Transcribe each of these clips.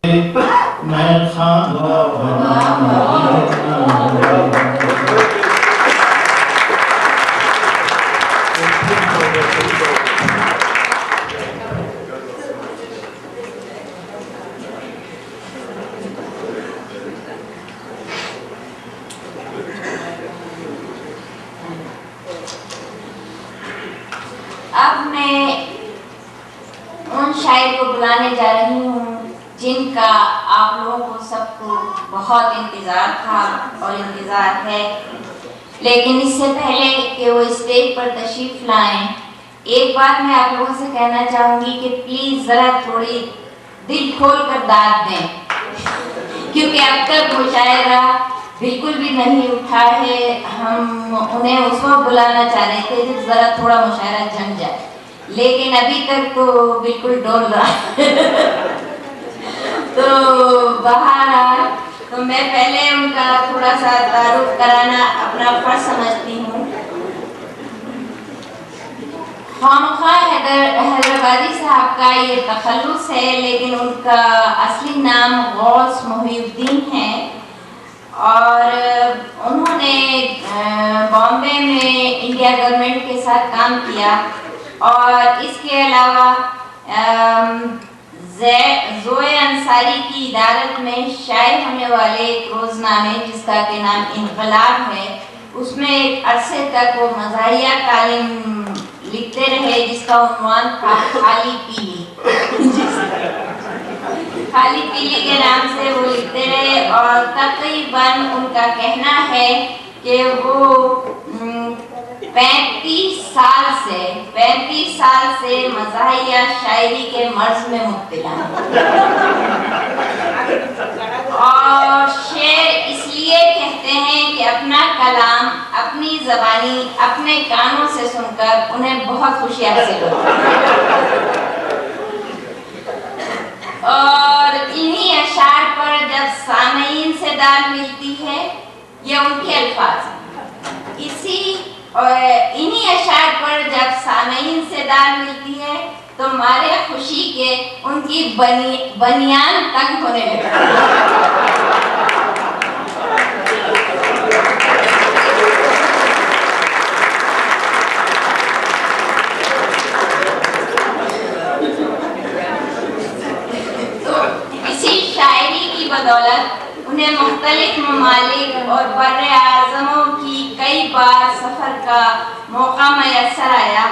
मैं खाना अब मैं उन शायर को बुलाने जा रही हूँ जिनका आप लोगों को सबको बहुत इंतज़ार था और इंतज़ार है। लेकिन इससे पहले कि वो स्टेज पर तशरीफ लाएं, एक बात मैं आप लोगों से कहना चाहूँगी कि प्लीज़ ज़रा थोड़ी दिल खोल कर दाद दें, क्योंकि अब तक मुशायरा बिल्कुल भी नहीं उठा है। हम उन्हें उस वक्त बुलाना चाह रहे थे जब ज़रा थोड़ा मुशायरा जम जाए, लेकिन अभी तक तो बिल्कुल डोल रहा है। तो बहरहाल तो मैं पहले उनका थोड़ा सा तारुफ कराना अपना फर्ज समझती हूँ। खामख्वाह हैदराबादी साहब का ये तखल्लुस है, लेकिन उनका असली नाम गौस मोहिउद्दीन है और उन्होंने बॉम्बे में इंडिया गवर्नमेंट के साथ काम किया और इसके अलावा ज़ोए अंसारी की इदारत में शाये होने वाले एक रोज़नामे जिसका के नाम इनकलाब है, उसमें एक अरसे तक वो मज़ाहिया कालिम लिखते रहे जिसका उन्वान था खाली पीली। खाली पीली के नाम से वो लिखते रहे और तकरीबन उनका कहना है कि वो 35 साल से मज़ाहिया शायरी के मर्ज में मुब्तला और शेर इसलिए कहते हैं कि अपना कलाम अपनी ज़बानी अपने कानों से सुनकर उन्हें बहुत खुशी हासिल होती है। और इन्हीं अशार पर जब सामईन से दाद मिलती है, ये उनके अल्फाज हैं। इन्हीं अशार पर जब सामईन से दाद मिलती है तो मारे खुशी के उनकी बनियान तंग होने लगती है। बदौलत उन्हें मुख्तलिफ ममालिक और बर्रे आज़मों की कई बार सफ़र का मौका मैसर आया।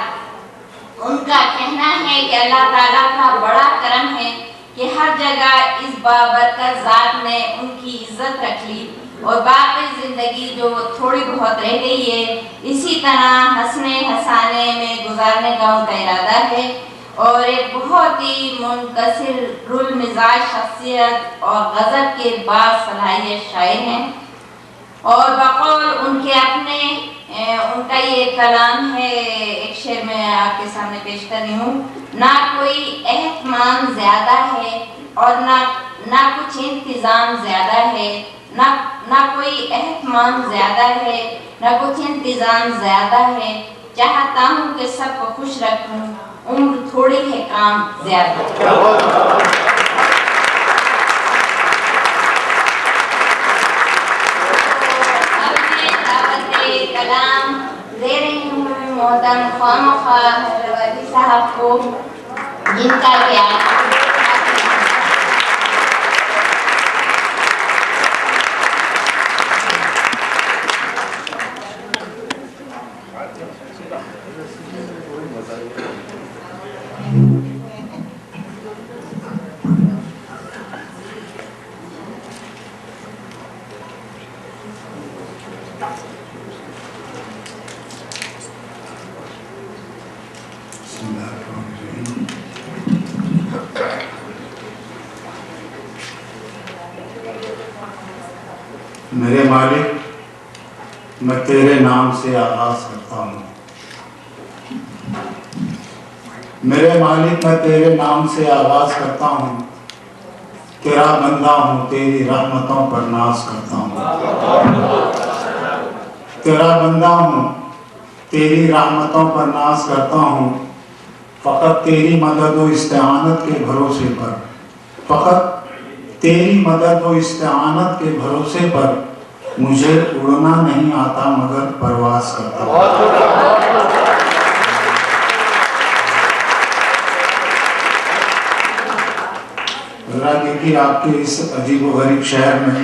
उनका कहना है कि अल्लाह ताला का बड़ा करम है कि हर जगह इस बाबरकत ज़ात ने उनकी इज्जत रख ली और बाकी ज़िंदगी जो थोड़ी बहुत रह गई है इसी तरह हंसने हंसाने में गुजारने का उनका इरादा है और एक बहुत ही मुनकसिर मिजाज शख्सियत और गज़ब के बाद सलाहियत शायर हैं। और बकौल उनके अपने उनका ये कलाम है, एक शेर मैं आपके सामने पेश कर रही हूँ। ना कोई एहतमाम ज़्यादा है और ना कुछ इंतज़ाम ज़्यादा है, ना कोई एहतमाम ज़्यादा है, ना कुछ इंतज़ाम ज़्यादा है। चाहता हूँ कि सबको खुश रखूँ, उम्र थोड़ी है काम ज्यादा। अब मैं दावत कलाम दे रही हूँ मोहतरम खामख्वाह हैदराबादी साहब को, जिनका क्या मेरे मालिक, मैं तेरे नाम से आगाज करता हूँ। मेरे मालिक, मैं तेरे नाम से आगाज करता हूँ। तेरा बंदा हूँ, तेरी रहमतों पर नाज करता हूँ। तेरा बंदा हूँ, तेरी रहमतों पर नाज करता हूँ। फ़कत तेरी मदद व इस्तेआनत के भरोसे पर, फ़कत तेरी मदद व इस्तेआनत के भरोसे पर मुझे उड़ना नहीं आता मगर परवास करता हूँ। जरा देखिए आपके इस अजीबोगरीब शहर में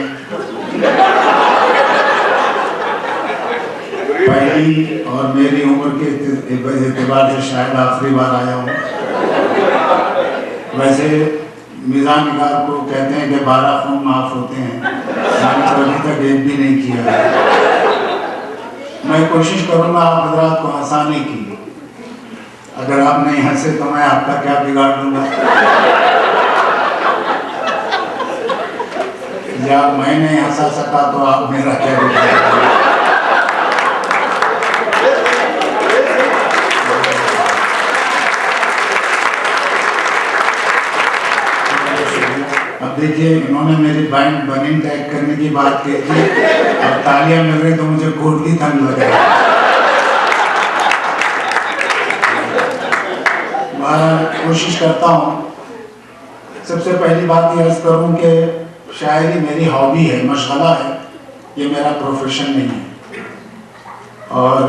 पहली और मेरी उम्र के एतबार से शायद आखिरी बार आया हूँ। वैसे मिजान निगार को कहते हैं कि 12 खून माफ होते हैं, मैंने तो अभी तक एक भी नहीं किया है। मैं कोशिश करूँगा आप हजरात को हंसाने की। अगर आप नहीं हंसे तो मैं आपका क्या बिगाड़ दूंगा, या मैं नहीं हंसा सका तो आप मेरा क्या बिगाड़। अब देखिए इन्होंने मेरी बैंड बनिंग टैग करने की बात कही थी, अब तालियां मिल रही तो मुझे कोट की ठंड लग रही है। मैं कोशिश करता हूँ सबसे पहली बात ये अर्ज करूँ कि शायरी मेरी हॉबी है, मशगला है, ये मेरा प्रोफेशन नहीं है। और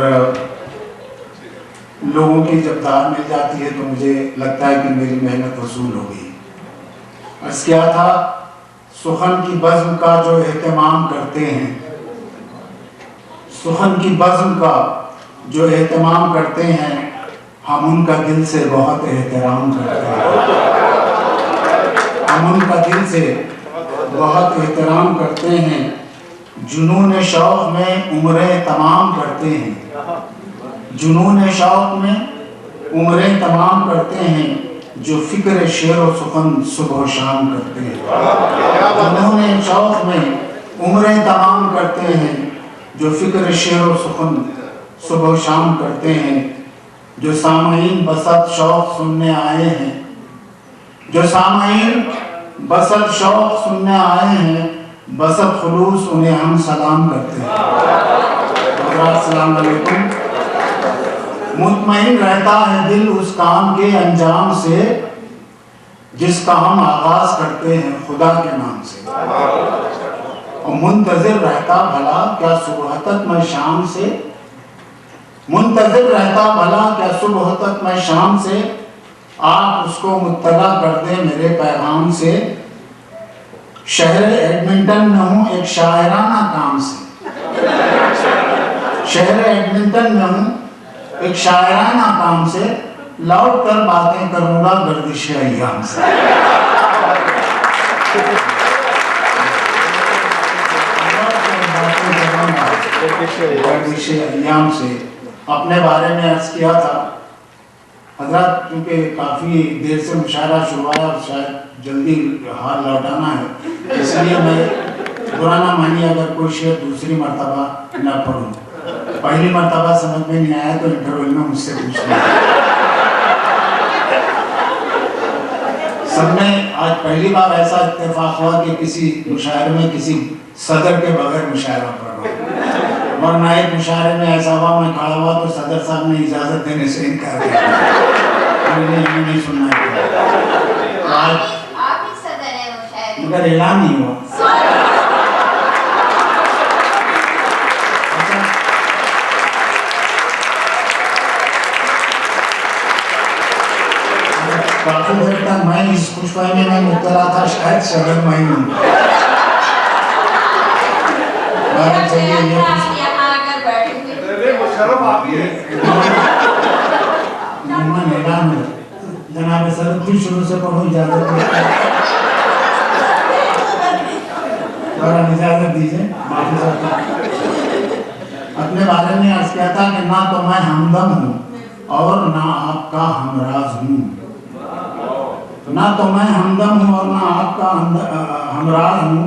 लोगों की जब दाद मिल जाती है तो मुझे लगता है कि मेरी मेहनत वसूल हो गई। अर्ज क्या था, सुखन की बज़्म का जो एहतमाम करते हैं, सुखन की बज़्म का जो एहतमाम करते हैं, हम उनका दिल से बहुत एहतराम करते हैं। हम उनका दिल से बहुत एहतराम करते हैं। जुनून शौक़ में उम्रें तमाम करते हैं, जुनून शौक़ में उम्रें तमाम करते हैं, जो फिक्र शेर व सुखन सुबह शाम करते हैं। जुनून शौक़ में उम्रें तमाम करते हैं, जो फिक्र शेर व सुखन सुबह शाम करते हैं। जो सामईन बसत शौक़ सुनने आए हैं, जो सामईन बसत शौक़ सुनने आए हैं, बसत खुलूस उन्हें हम सलाम करते हैं। अस्सलाम वालेकुम। मुतमईन रहता है दिल उस काम के अंजाम से, जिसका हम आगाज करते हैं खुदा के नाम से। और मुंतजिर रहता भला क्या सुबह तक मैं शाम से, मुंतजिर रहता भला क्या सुबह तक मैं शाम से, आप उसको मुत्तला कर दें मेरे पैगाम से। शहर एडमिंटन में हूँ एक शायराना काम से, शहर एडमिंटन में हूँ एक शायराना काम से, लौट कर बातें करूंगा गर्दिश अय्याम से। गर्दिश अय्याम से। अपने बारे में अर्ज किया था हजरत, क्योंकि काफ़ी देर से मुशायरा शुरू हुआ और शायद जल्दी हाल लौटाना है, इसलिए मैं बुरा ना मानिए अगर कोई शेर दूसरी मर्तबा न पढ़ूँ। पहली मर्तबा समझ में नहीं आया तो इंटरवल में मुझसे पूछना। सबने आज पहली बार ऐसा इत्तेफाक हुआ कि किसी मुशायरे में किसी सदर के बगैर मुशायरा पढ़ रहा हूँ, वरना एक मुशायरे में ऐसा हुआ मैं खड़ा हुआ तो सदर साहब ने इजाज़त देने से इनकार किया, हमें नहीं सुनना है। आज आप ही सदर हैं मुशायरे, मगर ऐलान नहीं हुआ। काफी देर तक मैं इस खुशफहमी में मुब्तला था, शायद शगन मैं हूँ। चलिए ये यहाँ आकर बैठे जनाब सर फिर शुरू से पढ़ो, इजाजत इजाजत दीजिए, माफी चाहता हूँ। अपने बारे में अर्ज किया था कि ना तो मैं हमदम हूँ और ना आपका हमराज हूँ, ना तो मैं हमदम हूँ और ना आपका हमराज हूँ,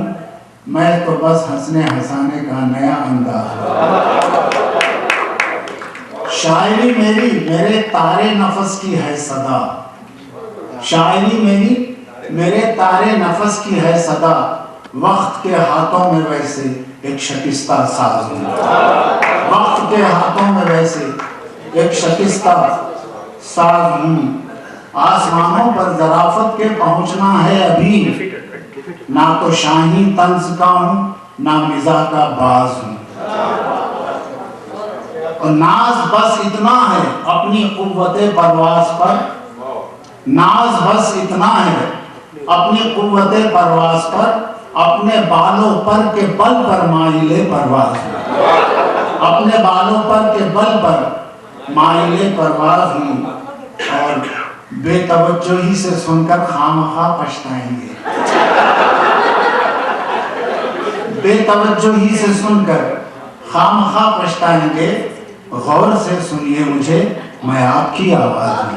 मैं तो बस हंसने हंसाने का नया अंदाज हूँ। शायरी मेरी मेरे तारे नफस की है सदा, शायरी मेरी मेरे तारे नफस की है सदा, वक्त के हाथों में वैसे एक शकिस्ता साज हूँ, वक्त के हाथों में वैसे एक शकिस्ता साज हूँ। आसमानों पर ज़राफ़त के पहुँचना है अभी, ना तो शाही तंज का हूँ, ना मिजा का बाज हूँ। और नाज बस इतना है अपनी कुव्वते परवाज पर, नाज बस इतना है अपनी कुव्वते परवाज पर, अपने बालों पर के बल पर माइले परवाज हूँ, अपने बालों पर के बल पर माइले परवाज हूँ। और बेतवज्जोही से सुनकर खामखा पछताएंगे, बेतवज्जोही से सुनकर खामखा पछताएंगे। गौर से सुनिए मुझे, मैं आपकी आवाज हूँ।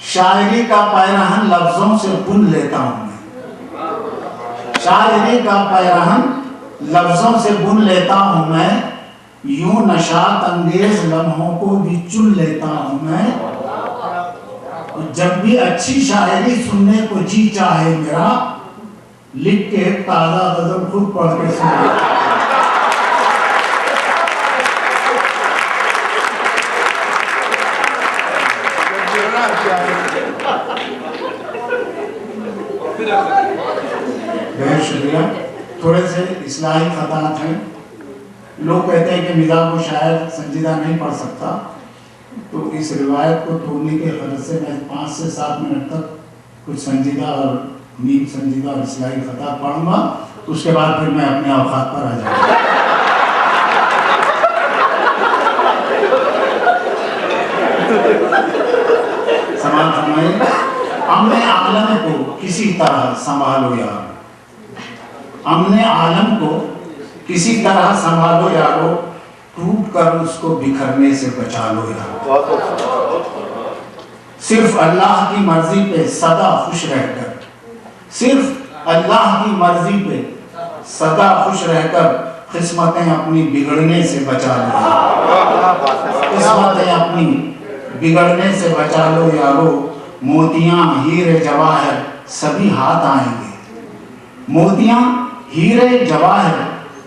शायरी का पैरहन लफ्जों से बुन लेता हूँ मैं, शायरी का पैरहन लफ्जों से बुन लेता हूँ मैं, यूं नशात अंगेज लम्हों को भी चुन लेता हूँ मैं। जब भी अच्छी शायरी सुनने को जी चाहे मेरा, लिख के ताजा गजल खुद पढ़ के सुने। बहुत शुक्रिया। थोड़े से इस्लाही खतात हैं। लोग कहते हैं कि मिज़ा को शायद संजीदा नहीं पढ़ सकता, तो इस रिवायत को तोड़ने के गरज से मैं 5 से 7 मिनट तक कुछ संजीदा और नीम संजीदा और इस्लाही खतात पढ़ूंगा, उसके बाद फिर मैं अपने औकात पर आ जाऊंगा। समाज फरमाइए, हमने आलम को किसी तरह संभालो यार, हमने आलम को किसी तरह संभालो यारो, टूट कर उसको बिखरने से बचा लो यारो। सिर्फ अल्लाह की मर्जी पे सदा खुश रहकर, सिर्फ अल्लाह की मर्जी पे सदा खुश रहकर, किस्मतें अपनी बिगड़ने से बचा लो, किस्मतें अपनी बिगड़ने से बचा लो यारो। मोतियां हीरे जवाहर सभी हाथ आएंगे, मोतियां हीरे जवाहर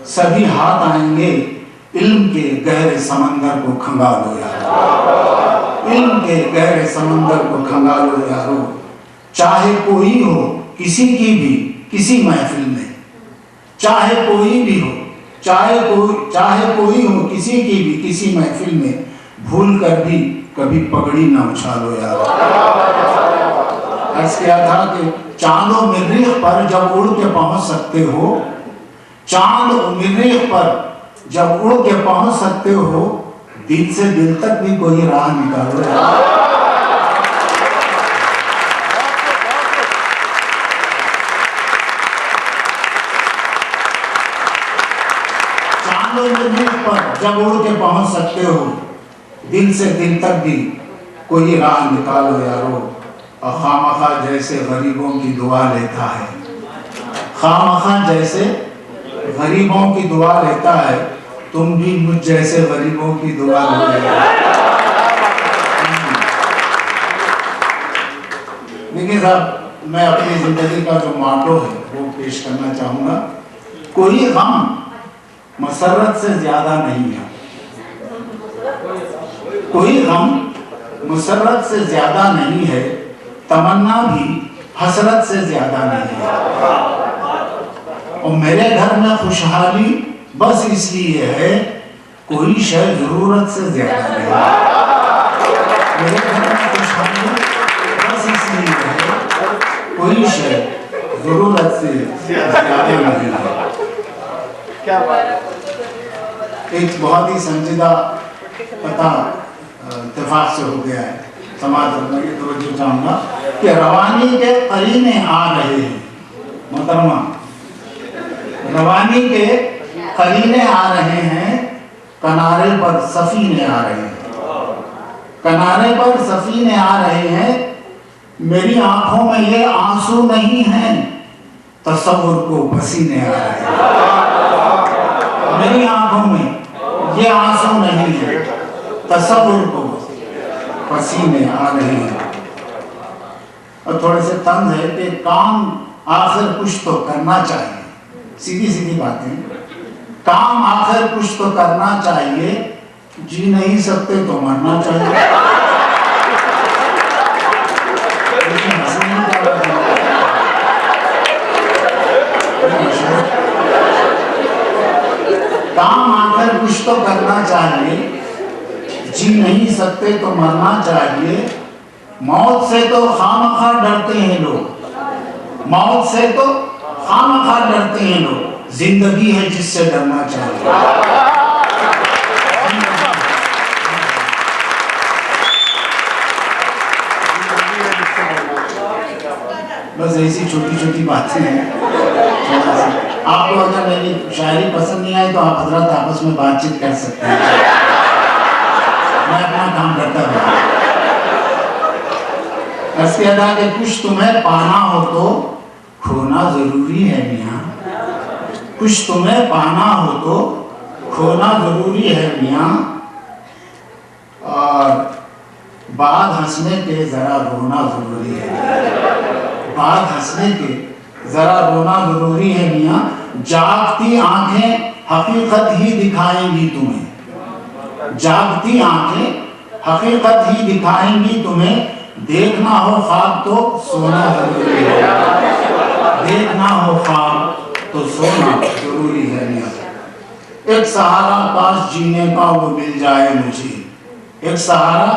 सभी हाथ आएंगे, इल्म के गहरे समंदर को खंगालो यारो, इल्म के गहरे समंदर को खंगालो यारो। चाहे कोई हो किसी की भी किसी महफिल में, चाहे कोई भी हो, चाहे कोई हो किसी की भी किसी महफिल में, भूल कर भी कभी पगड़ी ना उछालो यारो। अर्ज किया था कि चांद और मरीख पर जब उड़ के पहुंच सकते हो, चांद और मरीख पर जब उड़ के पहुंच सकते हो, दिल से दिल तक भी कोई राह निकालो यार। चांद और मरीख पर जब उड़ के पहुंच सकते हो, दिल से दिल तक भी कोई राह निकालो यारो। और खामखा जैसे गरीबों की दुआ लेता है, खामखा जैसे गरीबों की दुआ लेता है, तुम भी मुझ जैसे गरीबों की दुआ लो। देखिए साहब, मैं अपनी जिंदगी का जो मोटो है वो पेश करना चाहूंगा। कोई गम मसरत से ज्यादा नहीं है, कोई गम मुसर्रत से ज्यादा नहीं है, तमन्ना भी हसरत से ज्यादा नहीं है। और मेरे घर में खुशहाली बस इसलिए है, कोई शय जरूरत से ज्यादा नहीं है। मेरे घर में खुशहाली बस इसलिए है, कोई शय जरूरत से ज्यादा नहीं है। क्या बात, एक बहुत ही संजीदा पता इत्तेफाक से हो गया है। समाज में तवज्जो चाहूंगा कि रवानी के करीने आ रहे हैं, मोहतरमा रवानी के करीने आ रहे हैं, किनारे पर सफीने आ रहे हैं, किनारे पर सफीने आ रहे हैं। मेरी आंखों में ये आंसू नहीं हैं, तसव्वुर को पसीने आ रहे हैं। मेरी आंखों में ये आंसू नहीं है, तसव्वुर को पसीने आ रहे हैं। और थोड़े से तंज है कि काम आखिर कुछ तो करना चाहिए, सीधी सीधी बातें, काम आखिर कुछ तो करना चाहिए, जी नहीं सकते तो मरना चाहिए। लेकिन हंसने में क्या बात है? काम आकर कुछ तो करना चाहिए। जी नहीं सकते तो मरना चाहिए। मौत से तो खामखा डरते हैं लोग, मौत से तो खामखा डरते हैं लोग। जिंदगी है जिससे डरना चाहिए। बस ऐसी छोटी छोटी बातें हैं। आपको अगर मेरी शायरी पसंद नहीं आई तो आप हजरत आपस में बातचीत कर सकते हैं, मैं अपना काम करता रहूँ। इसके अदा के कुछ तुम्हें पाना हो तो खोना जरूरी है मियाँ, कुछ तुम्हें पाना हो तो खोना जरूरी है मियाँ, और बाद हंसने के जरा रोना जरूरी है, बाद हंसने के जरा रोना जरूरी है मियाँ। जागती आंखें हकीकत ही दिखाएंगी तुम्हें, जागती आंखें हकीकत ही दिखाएंगी तुम्हें। देखना हो ख्वाब तो सोना जरूरी है, देखना हो ख्वाब तो सोना जरूरी है मियाँ। एक सहारा काश जीने का वो मिल जाए मुझे, एक सहारा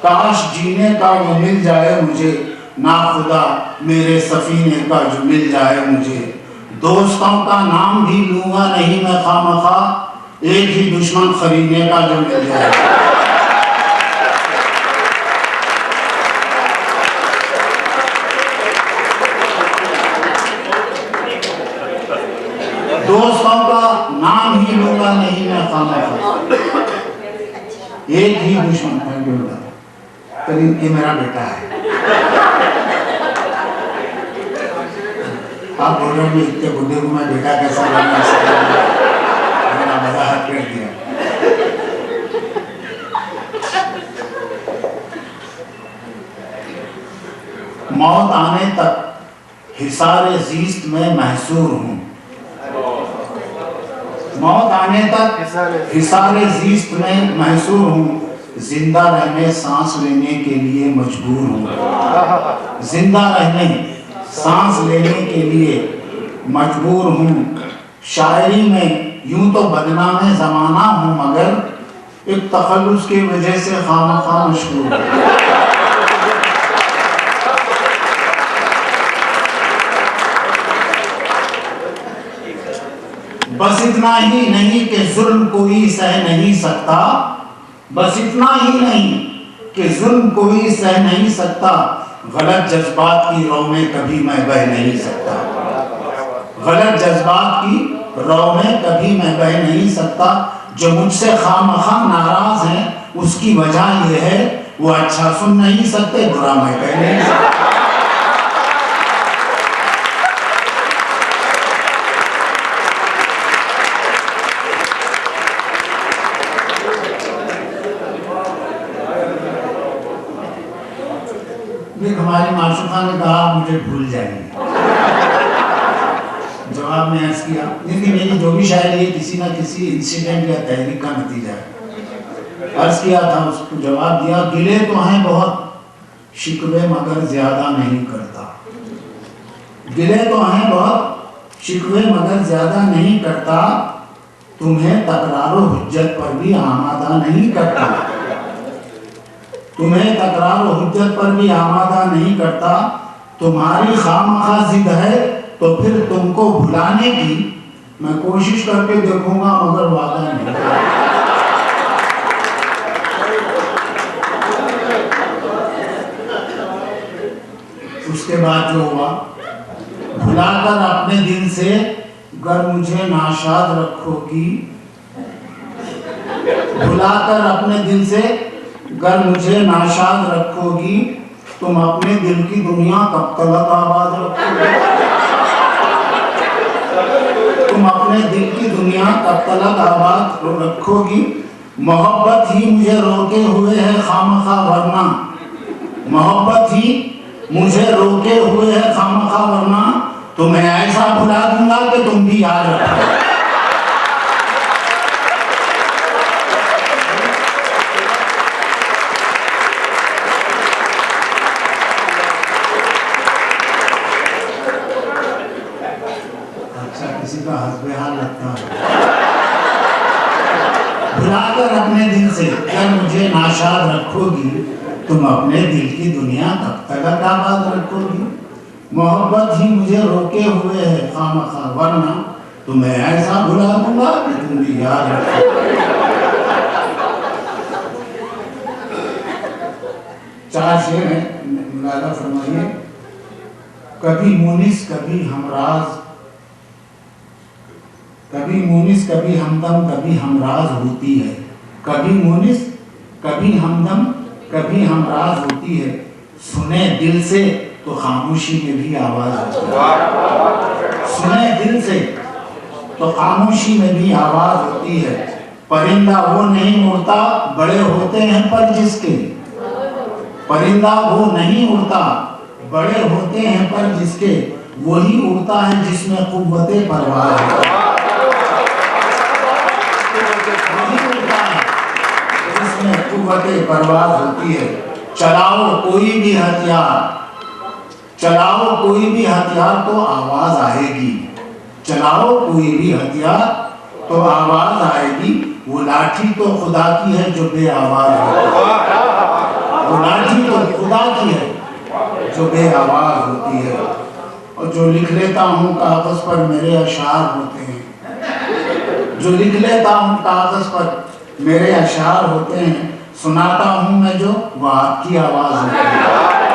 काश जीने का वो मिल जाए मुझे। ना खुदा मेरे सफीने का जो मिल जाए मुझे। दोस्तों का नाम भी लूंगा नहीं मैं खामखा, एक ही दुश्मन खरीदने का जो मिल जाए। दोस्तों का नाम ही लूंगा नहीं मैं खामखा, एक ही दुश्मन। ये मेरा बेटा है। आप बोल रहे हैं इतने बुढ़े को मैं बेटा कैसा बना, मेरा मजाक कर दिया। मौत आने तक हिसारे ज़ीस्त में महसूर हूँ, मौत आने तक हिसारे ज़ीस्त में महसूर हूँ। जिंदा रहने सांस लेने के लिए मजबूर हूँ, जिंदा रहने सांस लेने के लिए मजबूर हूँ। शायरी में यूं तो बदनाम ज़माना हूँ मगर एक तखल्लुस की वजह से खामखा मशहूर हूँ। बस इतना ही नहीं कि जुल्म कोई सह नहीं सकता, बस इतना ही नहीं कि जुल्म कोई सह नहीं सकता। गलत जज्बात की रौ में कभी मैं बह नहीं सकता, गलत जज्बात की रौ में कभी मैं बह नहीं सकता। जो मुझसे खामखा नाराज है उसकी वजह यह है वो अच्छा सुन नहीं सकते, बुरा मैं कह नहीं सकता। हमारी माशुका ने कहा मुझे भूल जाएंगे, जवाब में अर्ज किया लेकिन मेरी जो भी शायरी है किसी ना किसी इंसिडेंट या तहरीक का नतीजा है। अर्ज किया था, उसको जवाब दिया गिले तो हैं बहुत शिकवे मगर ज्यादा नहीं करता, गिले तो हैं बहुत शिकवे मगर ज्यादा नहीं करता। तुम्हें तकरारो हुज्जत पर भी आमादा नहीं करता, तुम्हें तकरार और हुज्जत पर भी आमादा नहीं करता। तुम्हारी खामखा जिद है तो फिर तुमको भुलाने की मैं कोशिश करके देखूंगा मगर वादा नहीं। उसके बाद जो हुआ, भुलाकर अपने दिल से गर मुझे नाशाद रखोगी, भुलाकर अपने दिल से गर मुझे नाशाद रखोगी। तुम अपने दिल की दुनिया कब तक आबाद रखोगी, तुम अपने दिल की दुनिया कब तक आबाद रखोगी। मोहब्बत ही मुझे रोके हुए है खामखा वरना, मोहब्बत ही मुझे रोके हुए है खामखा वरना। तुम्हें ऐसा भुला दूंगा कि तुम भी याद रखो। से क्या मुझे नाशाद रखोगी, तुम अपने दिल की दुनिया कब तक आबाद रखोगी। मोहब्बत ही मुझे रोके हुए है खामखा, वरना तुम्हें ऐसा भुला दूंगा कि तुम भी याद रखोगे। 4 शेर हैं, मुलादा फरमाइए। कभी मुनिस कभी हमराज, कभी मुनिस कभी हमदम कभी हमराज होती है। कभी मुनिस कभी हमदम कभी हमराज होती है। सुने दिल से तो खामोशी में भी आवाज होती है। सुने दिल से तो खामोशी में भी आवाज होती है। परिंदा वो नहीं उड़ता बड़े होते हैं पर जिसके, परिंदा वो नहीं उड़ता बड़े होते हैं पर जिसके, वही उड़ता है जिसमें कुव्वते परवाज़ है। वही उड़ता है जिसमें कुव्वते परवाज़ होती है। चलाओ कोई भी हथियार, चलाओ कोई भी हथियार तो आवाज आएगी। चलाओ कोई भी हथियार तो आवाज आएगी। वो लाठी तो खुदा की है जो बेआवाज होती है। वो लाठी तो खुदा की है जो बेआवाज होती है। और जो लिख लेता हूँ कागज पर मेरे अशार होते हैं। जो लिख लेता हूँ कागज पर मेरे अशार होते हैं। सुनाता हूँ मैं जो वो आपकी आवाज होती है।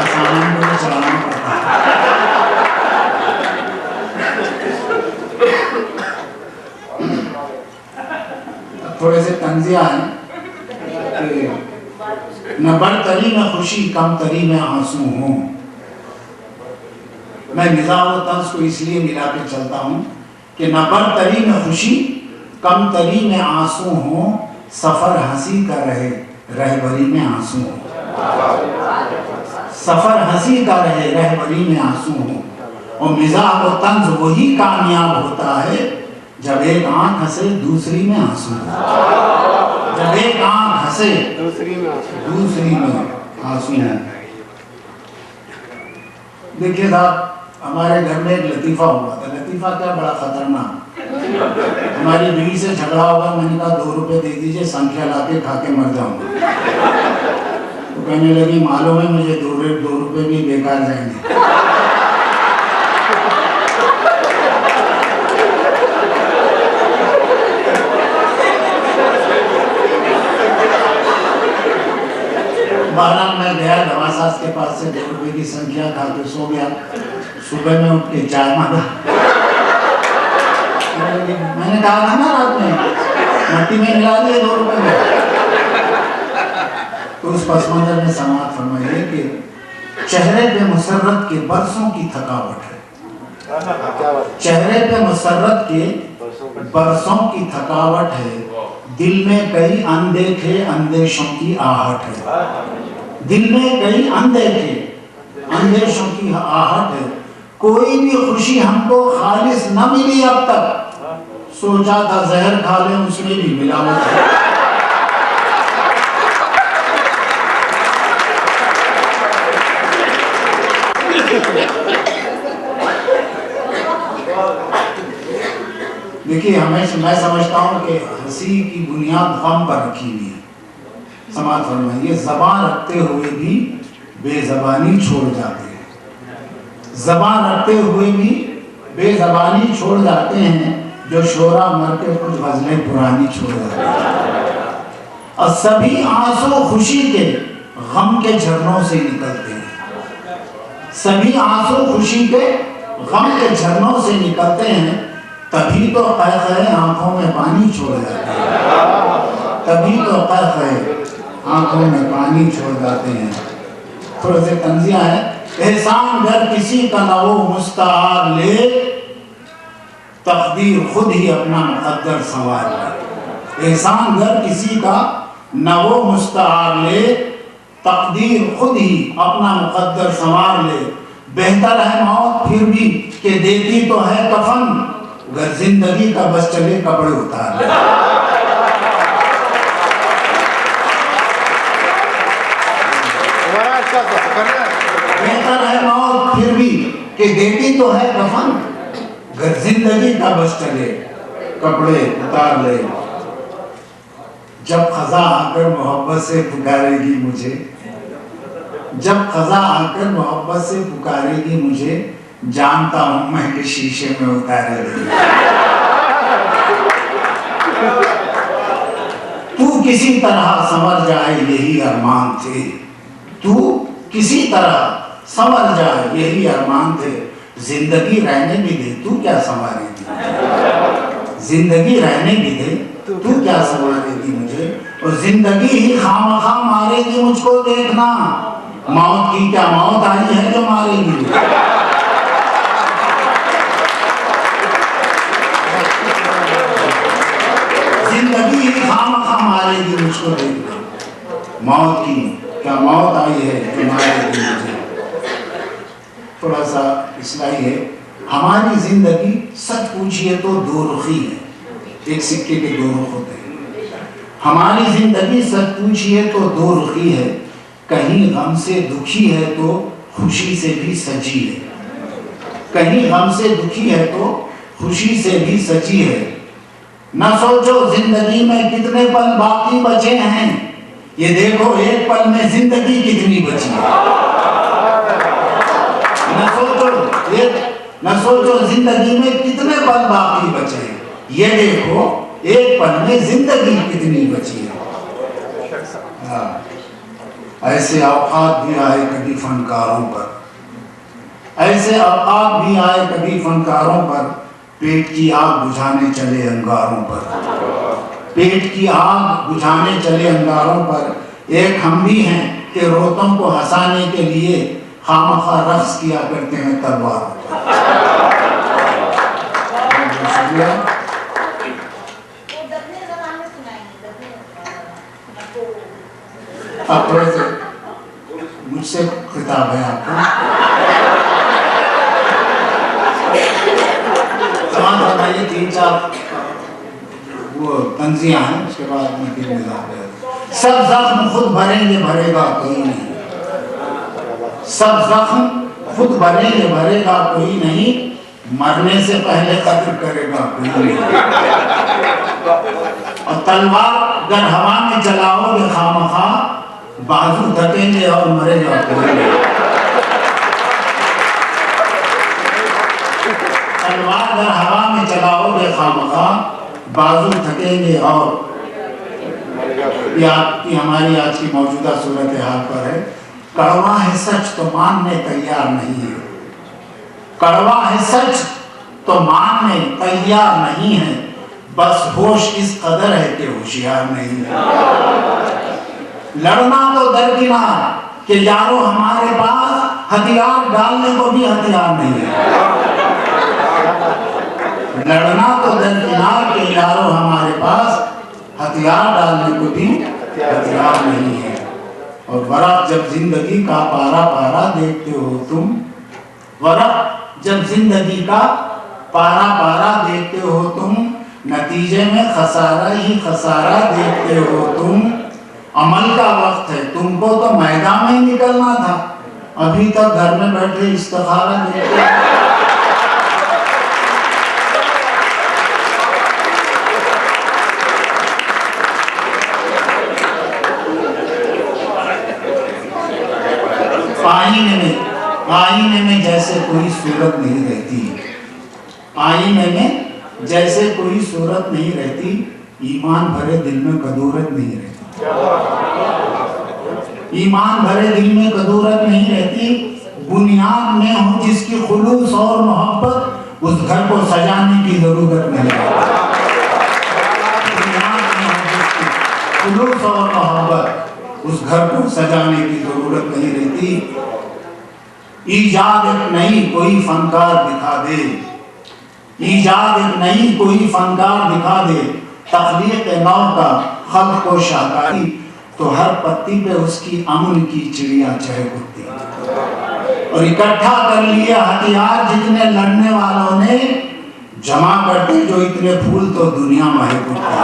सामान को चलाना पड़ता है। थोड़े से तंजिया हैं कि न बरतरी में खुशी कम तरी में आंसू हूँ। मैं निज़ाम और तंज को इसलिए मिला के चलता हूँ कि न बरतरी में खुशी कम तरी में आंसू हूँ। सफर हंसी कर रहे रहबरी में आंसू हूँ। सफर हंसी का रहे रहबरी में आंसू हूँ। और मिजाज और तंज वही कामयाब होता है जब एक आंख हंसे दूसरी में आंसू हो। जब एक आंख हंसे दूसरी में आंसू हो। देखिए साहब, हमारे घर में एक लतीफ़ा हुआ था। लतीफ़ा क्या, बड़ा खतरनाक। हमारी बीवी से झगड़ा होगा, मैंने कहा 2 रुपए दे दीजिए, संख्या लाके खा के मर जाऊंगा। तो कहने लगी मालूम है मुझे 2 रुपए भी बेकार जाएंगे। बहरहाल मैं गया दवासाज के पास से 2 रुपए की संख्या खा के सो गया। सुबह में उठ के चाय मांगा। मैंने कहा था ना रात में मट्टी में मिला दिए 2 रुपए में। तो उस पस मंजर में समाप्त फरमाइए कि चेहरे पे मुसर्रत के बरसों की थकावट है। चेहरे पे मुसर्रत के बरसों की थकावट है। दिल में कई अनदेखे अंदेशों की आहट है। दिल में कई अनदेखे अंदेशों की आहट है। कोई भी खुशी हमको खालिस न मिली अब तक। सोचा था जहर खा ले, उसमें भी मिलावट है। देखिए मैं समझता हूँ कि हंसी की बुनियाद गम पर रखी हुई है। समाज फरमाइए, ज़बान रखते हुए भी बेज़बानी छोड़ जाते हैं। ज़बान रखते हुए भी बेज़बानी छोड़ जाते हैं। जो शोरा मर के कुछ गज़लें पुरानी छोड़ जाते हैं। और सभी आंसू खुशी के गम के झरनों से निकलते हैं। सभी आंसू खुशी के गम के झरनों से निकलते हैं। तभी तो क़हक़हे आंखों में पानी छोड़ जाते हैं। तभी तो क़हक़हे आंखों में पानी छोड़ जाते हैं। थोड़े से तंजिया है। एहसान गर किसी का न वो मुस्तार ले, तकदीर खुद ही अपना मुक़द्दर संवार ले। एहसान गर किसी का न वो मुस्तार ले, तकदीर खुद ही अपना मुक़द्दर संवार ले। बेहतर है मौत फिर भी कि देती तो है कफन, अगर जिंदगी का बस चले कपड़े उतार ले। बेहतर है मौत फिर भी कि देती तो है कफन, अगर जिंदगी का बस चले कपड़े उतार ले। जब खजा आकर मोहब्बत से पुकारेगी मुझे, जब खजा आकर मोहब्बत से पुकारेगी मुझे, जानता हूं मैं कि शीशे में उतारेगी। तू किसी तरह संवर जाए यही अरमान थे, तू किसी तरह संवर जाए यही अरमान थे। जिंदगी रहने भी दे, तू क्या संवारेगी, जिंदगी रहने भी दे, तू क्या संवारेगी मुझे। और जिंदगी ही खामखा मारेगी मुझको, देखना मौत की क्या मौत आई है जो मारेगी। जिंदगी ही खामखा मारेगी मुझको, देखना मौत की क्या मौत आई है जो मारेगी मुझे। थोड़ा सा इस्लाही है। हमारी जिंदगी सच पूछिए तो दो रुखी है, एक सिक्के के दो रुख होते हैं। हमारी जिंदगी सच पूछिए तो दो रुखी है, कहीं गम से दुखी है तो खुशी से भी सजी है, कहीं गम से दुखी है तो खुशी से भी सजी है। न सोचो जिंदगी में कितने पल बाकी बचे हैं, ये देखो एक पल में जिंदगी कितनी बची है। न सोचो जिंदगी में कितने पल बाकी बचे हैं, ये देखो एक पल में जिंदगी कितनी बची है। ऐसे औकात भी आए कभी फनकारों पर, ऐसे औकात भी आए कभी फनकारों पर, पेट की आग बुझाने चले अंगारों पर, पेट की आग बुझाने चले अंगारों पर। एक हम भी हैं कि रोतों को हंसाने के लिए खामखा रक्स किया करते हैं तलवार। अब थोड़े से मुझसे खिताब है आपको। ये 3-4 वो तंजियां हैं, उसके बाद में फिर सब जख्म खुद भरेंगे भरेगा कोई नहीं, सब जख्म खुद भरेंगे भरेगा कोई नहीं, मरने से पहले कत्ल करेगा कोई नहीं। और तलवार अगर हवा में चलाओगे खामखा, बाजू धकेंगे और मरेगा कोई नहीं। तलवार अगर हवा में चलाओगे खामखा, बाजू थकेंगे और ये आपकी हमारी आज की मौजूदा सूरत हाल पर है। कड़वा है सच तो मानने तैयार नहीं है, कड़वा है सच तो मानने तैयार नहीं है, बस होश इस कदर है कि होशियार नहीं है। लड़ना तो दरकिनार कि यारो हमारे पास हथियार डालने को भी हथियार नहीं है, लड़ना तो दरकिनार के यारो हमारे पास हथियार डालने को भी हथियार नहीं है। और वरक़ जब जिंदगी का पारा पारा देखते हो तुम, वरक़ जब जिंदगी का पारा पारा देखते हो तुम, नतीजे में खसारा ही खसारा देखते हो तुम। अमल का वक्त है, तुमको तो मैदान में निकलना था, अभी तक घर में बैठे इस्तिखारा देखते हो। आईने में जैसे कोई सूरत नहीं रहती, आईने में जैसे कोई सूरत नहीं रहती, ईमान भरे दिल में कदूरत नहीं रहती, ईमान भरे दिल में कदूरत नहीं रहती। बुनियाद में हो जिसकी खुलूस और मोहब्बत, उस घर को सजाने की जरूरत नहीं रहती। बुनियाद में हो जिसकी खुलूस और मोहब्बत, उस घर को सजाने की जरूरत नहीं रहती। ईजाद एक नई कोई फनकार दिखा दे, ईजाद एक नई कोई फनकार दिखा दे, तख्लीक नौ का खल्क को शाहकारी, तो हर पत्ती पे उसकी अमन की चिड़िया चहक उठती। और इकट्ठा कर लिए हथियार जितने लड़ने वालों ने, जमा करते जो इतने फूल तो दुनिया महक उठती।